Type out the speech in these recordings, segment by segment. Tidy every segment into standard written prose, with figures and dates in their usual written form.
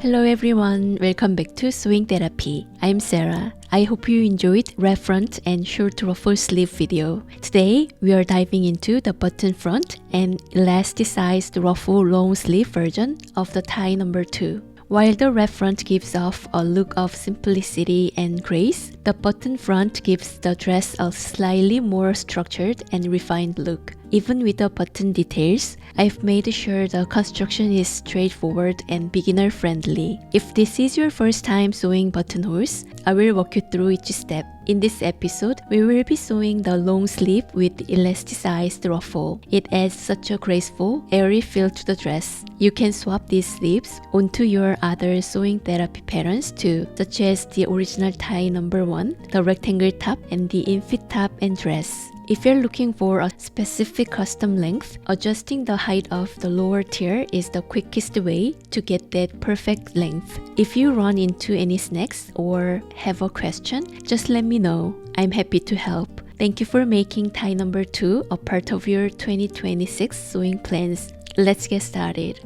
Hello everyone, welcome back to Sewing Therapy. I'm Sarah. I hope you enjoyed wrap front and short ruffle sleeve video. Today, we are diving into the button front and elasticized ruffle long sleeve version of the tie number 2. While the wrap front gives off a look of simplicity and grace, the button front gives the dress a slightly more structured and refined look. Even with the button details, I've made sure the construction is straightforward and beginner-friendly. If this is your first time sewing buttonholes, I will walk you through each step. In this episode, we will be sewing the long sleeve with elasticized ruffle. It adds such a graceful, airy feel to the dress. You can swap these sleeves onto your other sewing therapy patterns too, such as the original tie number 1, the rectangle top, and the infit top and dress. If you're looking for a specific custom length, adjusting the height of the lower tier is the quickest way to get that perfect length. If you run into any snacks or have a question, just let me know. I'm happy to help. Thank you for making tie number 2 a part of your 2026 sewing plans. Let's get started.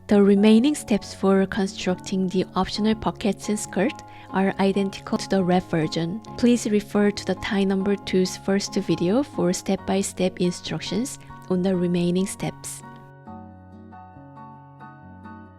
The remaining steps for constructing the optional pockets and skirt are identical to the wrap version. Please refer to the tie number 2's first video for step-by-step instructions on the remaining steps.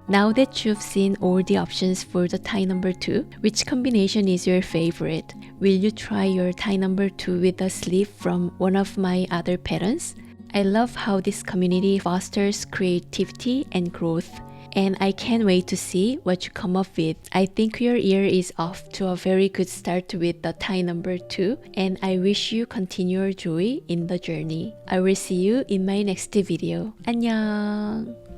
Now that you've seen all the options for the tie number 2, which combination is your favorite? Will you try your tie number 2 with a sleeve from one of my other patterns? I love how this community fosters creativity and growth, and I can't wait to see what you come up with. I think your year is off to a very good start with the tie number 2, and I wish you continual joy in the journey. I will see you in my next video. 안녕!